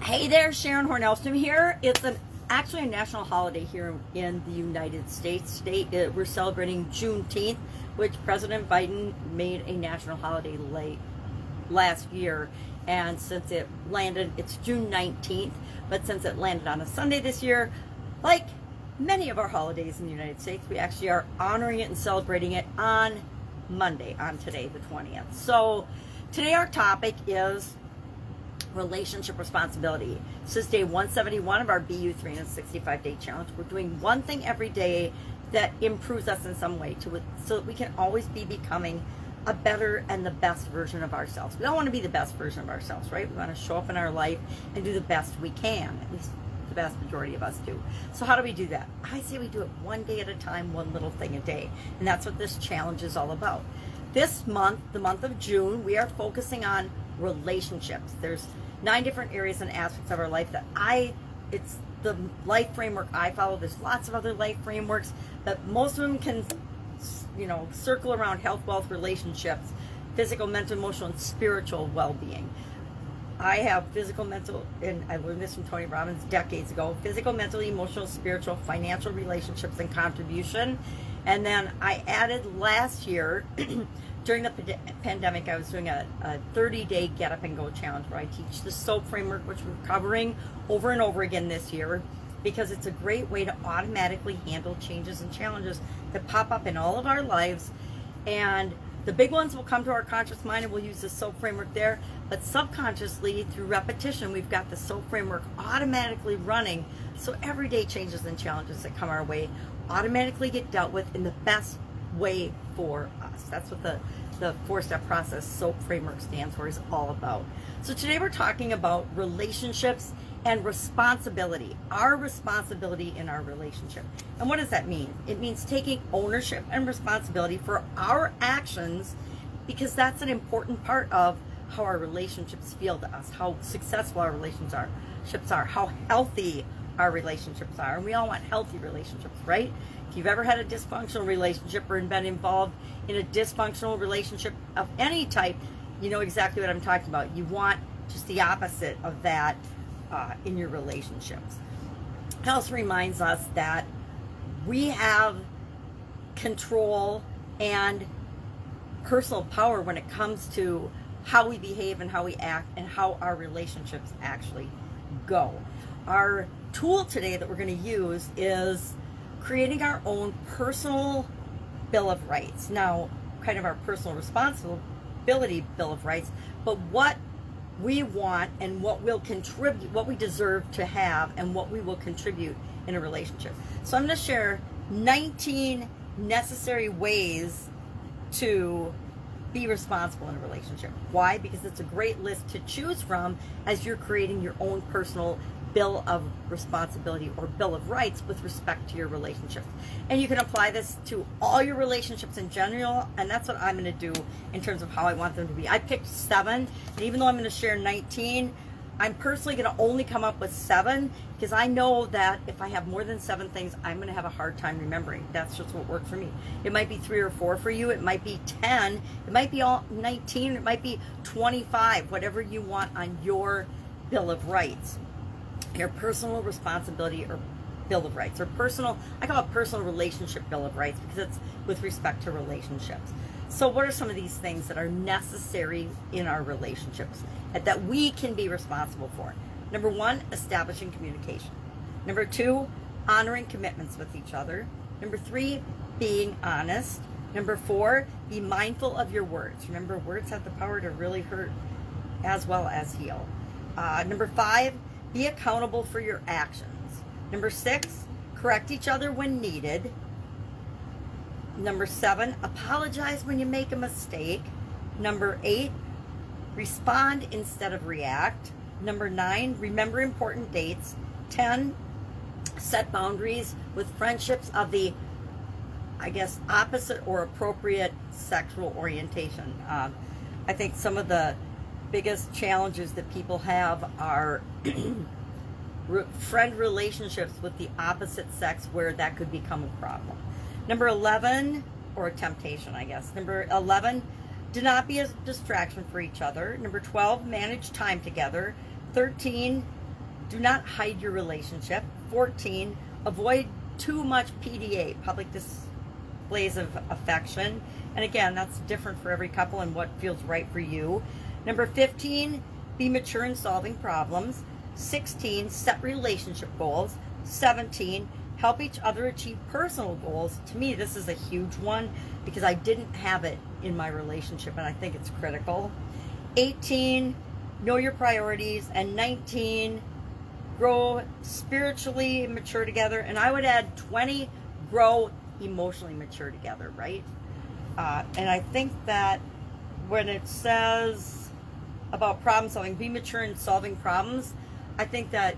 Hey there, Sharon Horne-Ellstrom here. It's actually a national holiday here in the United States. Today we're celebrating Juneteenth, which President Biden made a national holiday late last year. And since it landed, it's June 19th, but since it landed on a Sunday this year, like many of our holidays in the United States, we actually are honoring it and celebrating it on Monday, on today, the 20th. So today our topic is relationship responsibility. This is day 171 of our BU 365-day challenge. We're doing one thing every day that improves us in some way so that we can always be becoming a better and the best version of ourselves. We all want to be the best version of ourselves, right? We want to show up in our life and do the best we can. At least the vast majority of us do. So how do we do that? I say we do it one day at a time, one little thing a day. And that's what this challenge is all about. This month, the month of June, we are focusing on relationships. There's 9 different areas and aspects of our life that it's the life framework I follow. There's lots of other life frameworks, but most of them can, circle around health, wealth, relationships, physical, mental, emotional, and spiritual well-being. I have physical, mental, and I learned this from Tony Robbins decades ago, physical, mental, emotional, spiritual, financial, relationships, and contribution. And then I added last year, during the pandemic, I was doing a 30-day Get Up and Go challenge where I teach the SOAP framework, which we're covering over and over again this year, because it's a great way to automatically handle changes and challenges that pop up in all of our lives. And the big ones will come to our conscious mind and we'll use the SOAP framework there. But subconsciously, through repetition, we've got the SOAP framework automatically running. So everyday changes and challenges that come our way automatically get dealt with in the best way for us. That's what the 4-step process SOAP framework stands for, is all about. So today we're talking about relationships and responsibility, our responsibility in our relationship. And what does that mean? It means taking ownership and responsibility for our actions, because that's an important part of how our relationships feel to us, how successful our relationships are, how healthy our relationships are. And we all want healthy relationships, right? If you've ever had a dysfunctional relationship or been involved in a dysfunctional relationship of any type, you know exactly what I'm talking about. You want just the opposite of that in your relationships. It also reminds us that we have control and personal power when it comes to how we behave and how we act and how our relationships actually go. Our tool today that we're going to use is creating our own personal Bill of Rights. Now, kind of our personal responsibility Bill of Rights, but what we want and what we'll contribute, what we deserve to have, and what we will contribute in a relationship. So I'm going to share 19 necessary ways to be responsible in a relationship. Why? Because it's a great list to choose from as you're creating your own personal Bill of Responsibility or Bill of Rights with respect to your relationships. And you can apply this to all your relationships in general, and that's what I'm going to do in terms of how I want them to be. I picked 7, and even though I'm going to share 19, I'm personally going to only come up with 7, because I know that if I have more than 7 things, I'm going to have a hard time remembering. That's just what works for me. It might be 3 or 4 for you. It might be 10. It might be all 19. It might be 25, whatever you want on your Bill of Rights. Your personal responsibility or Bill of Rights, or personal, I call it personal relationship Bill of Rights, because it's with respect to relationships. So what are some of these things that are necessary in our relationships that we can be responsible for? Number 1, establishing communication. Number 2, honoring commitments with each other. Number 3, being honest. Number 4, be mindful of your words. Remember, words have the power to really hurt as well as heal. Number 5, be accountable for your actions. Number 6, correct each other when needed. Number 7, apologize when you make a mistake. Number 8, respond instead of react. Number 9, remember important dates. 10, set boundaries with friendships of the, opposite or appropriate sexual orientation. I think some of the biggest challenges that people have are friend relationships with the opposite sex, where that could become a problem. Number 11, or a temptation, I guess. Number 11, do not be a distraction for each other. Number 12, manage time together. 13, Do not hide your relationship. 14, avoid too much PDA, public displays of affection. And again, that's different for every couple and what feels right for you. Number 15, be mature in solving problems. 16, set relationship goals. 17, help each other achieve personal goals. To me, this is a huge one because I didn't have it in my relationship and I think it's critical. 18, know your priorities. And 19, grow spiritually mature together. And I would add 20, grow emotionally mature together, right? And I think that when it says about problem solving, be mature in solving problems, I think that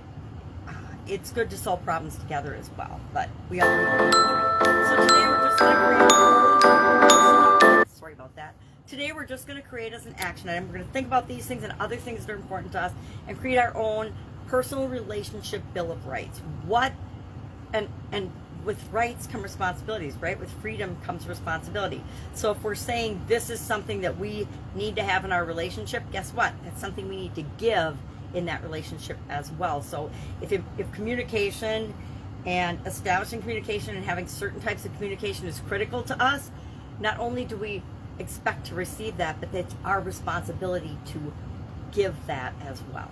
it's good to solve problems together as well. But we all need to. So today we're just going to create. Sorry about that. Today we're just going to create as an action item. We're going to think about these things and other things that are important to us, and create our own personal relationship bill of rights. What and with rights come responsibilities, right? With freedom comes responsibility. So if we're saying this is something that we need to have in our relationship, guess what? That's something we need to give in that relationship as well. So if communication and establishing communication and having certain types of communication is critical to us, not only do we expect to receive that, but it's our responsibility to give that as well.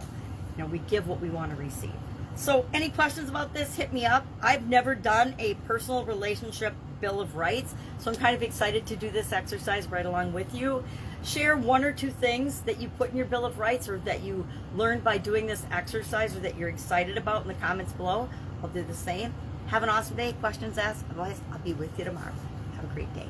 You know, we give what we want to receive. So any questions about this, hit me up. I've never done a personal relationship bill of rights, so I'm kind of excited to do this exercise right along with you. Share one or two things that you put in your bill of rights or that you learned by doing this exercise or that you're excited about in the comments below. I'll do the same. Have an awesome day. Questions asked. Otherwise, I'll be with you tomorrow. Have a great day.